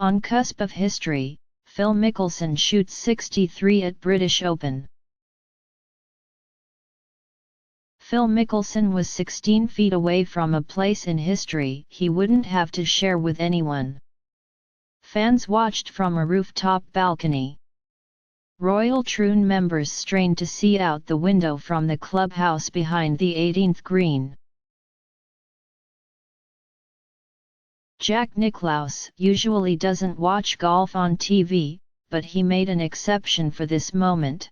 On cusp of history, Phil Mickelson shoots 63 at British Open. Phil Mickelson was 16 feet away from a place in history he wouldn't have to share with anyone. Fans watched from a rooftop balcony. Royal Troon members strained to see out the window from the clubhouse behind the 18th green. Jack Nicklaus usually doesn't watch golf on TV, but he made an exception for this moment.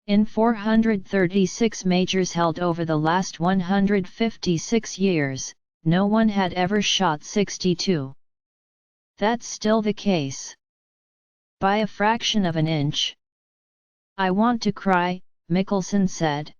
In 436 majors held over the last 156 years, no one had ever shot 62. That's still the case. By a fraction of an inch. "I want to cry," Mickelson said.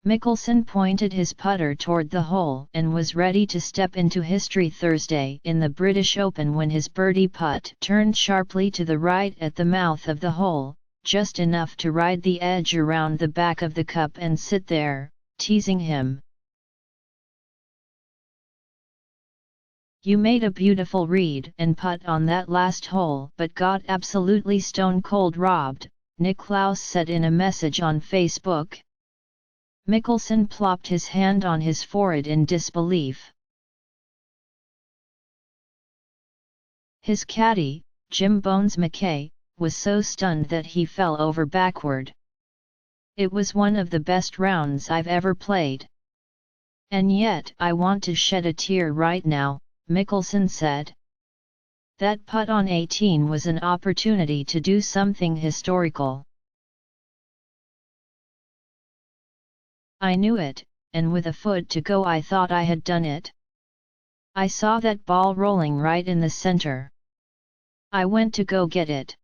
Mickelson pointed his putter toward the hole and was ready to step into history Thursday in the British Open when his birdie putt turned sharply to the right at the mouth of the hole, just enough to ride the edge around the back of the cup and sit there, teasing him. "You made a beautiful read and putt on that last hole but got absolutely stone-cold robbed," Nicklaus said in a message on Facebook. Mickelson plopped his hand on his forehead in disbelief. His caddy, Jim Bones McKay, was so stunned that he fell over backward. "It was one of the best rounds I've ever played. And yet I want to shed a tear right now," Mickelson said. "That putt on 18 was an opportunity to do something historical. I knew it, and with a foot to go I thought I had done it. I saw that ball rolling right in the center. I went to go get it.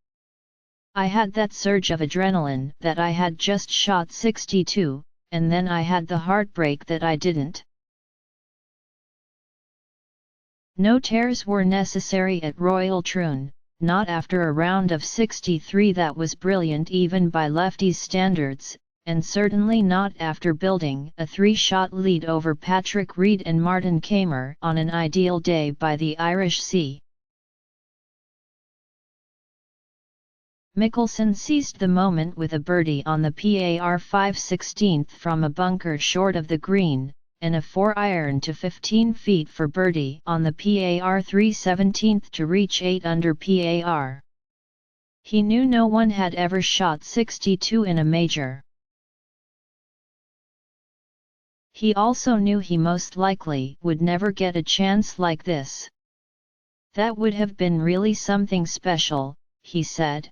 I had that surge of adrenaline that I had just shot 62, and then I had the heartbreak that I didn't." No tears were necessary at Royal Troon, not after a round of 63 that was brilliant even by lefties' standards, and certainly not after building a 3-shot lead over Patrick Reed and Martin Kaymer on an ideal day by the Irish Sea. Mickelson seized the moment with a birdie on the par 5/16 from a bunker short of the green, and a 4-iron to 15 feet for birdie on the par 3/17 to reach 8 under par. He knew no one had ever shot 62 in a major. He also knew he most likely would never get a chance like this. "That would have been really something special," he said.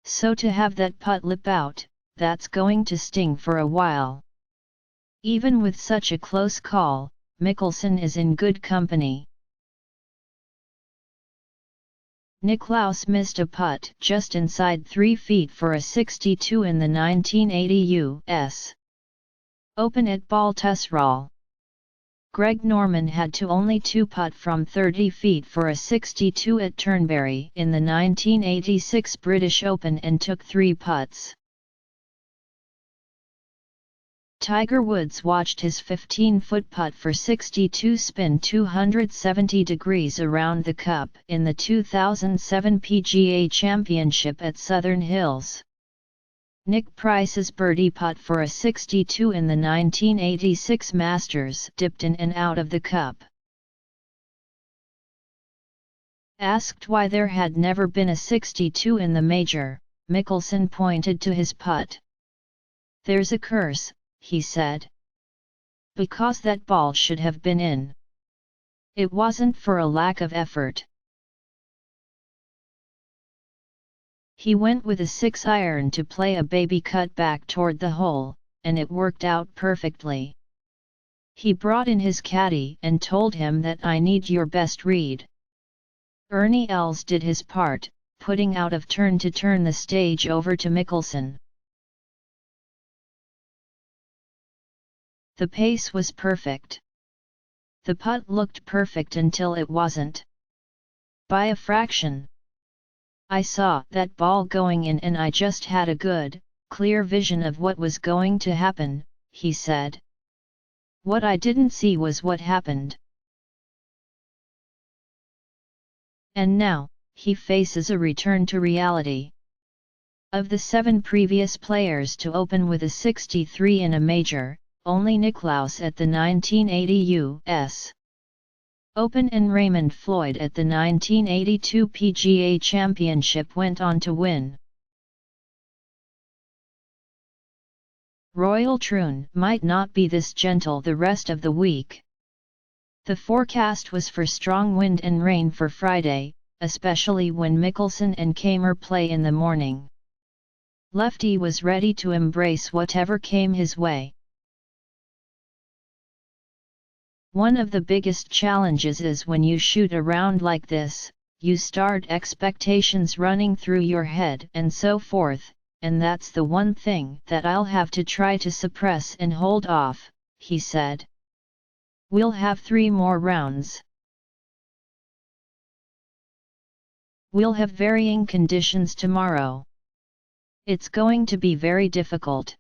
"So to have that putt lip out, that's going to sting for a while." Even with such a close call, Mickelson is in good company. Nicklaus missed a putt just inside 3 feet for a 62 in the 1980 U.S. Open at Baltusrol. Greg Norman had to only 2-putt from 30 feet for a 62 at Turnberry in the 1986 British Open and took 3 putts. Tiger Woods watched his 15-foot putt for 62 spin 270 degrees around the cup in the 2007 PGA Championship at Southern Hills. Nick Price's birdie putt for a 62 in the 1986 Masters dipped in and out of the cup. Asked why there had never been a 62 in the major, Mickelson pointed to his putt. "There's a curse," he said. "Because that ball should have been in. It wasn't for a lack of effort." He went with a 6-iron to play a baby cut back toward the hole, and it worked out perfectly. He brought in his caddy and told him that "I need your best read." Ernie Els did his part, putting out of turn to turn the stage over to Mickelson. The pace was perfect. The putt looked perfect until it wasn't. By a fraction. "I saw that ball going in and I just had a good, clear vision of what was going to happen," he said. "What I didn't see was what happened. And now, he faces a return to reality. Of the 7 previous players to open with a 63 in a major, only Nicklaus at the 1980 U.S. Open and Raymond Floyd at the 1982 PGA Championship went on to win. Royal Troon might not be this gentle the rest of the week. The forecast was for strong wind and rain for Friday, especially when Mickelson and Kamer play in the morning. Lefty was ready to embrace whatever came his way. One of the biggest challenges is when you shoot a round like this, you start expectations running through your head and so forth, and that's the one thing that I'll have to try to suppress and hold off, he said. We'll have 3 more rounds. We'll have varying conditions tomorrow. It's going to be very difficult.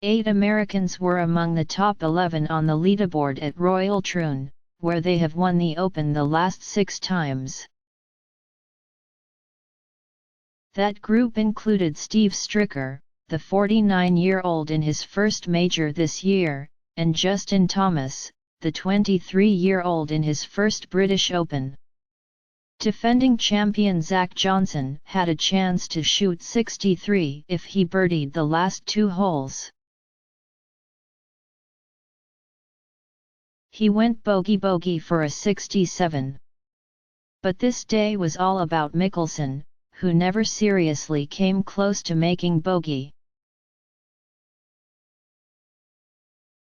8 Americans were among the top 11 on the leaderboard at Royal Troon, where they have won the Open the last 6 times. That group included Steve Stricker, the 49-year-old in his first major this year, and Justin Thomas, the 23-year-old in his first British Open. Defending champion Zach Johnson had a chance to shoot 63 if he birdied the last 2 holes. He went bogey for a 67. But this day was all about Mickelson, who never seriously came close to making bogey.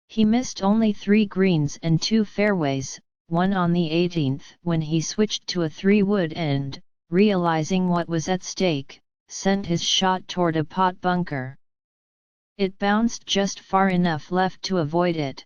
He missed only 3 greens and 2 fairways, one on the 18th when he switched to a 3-wood and, realizing what was at stake, sent his shot toward a putt bunker. It bounced just far enough left to avoid it.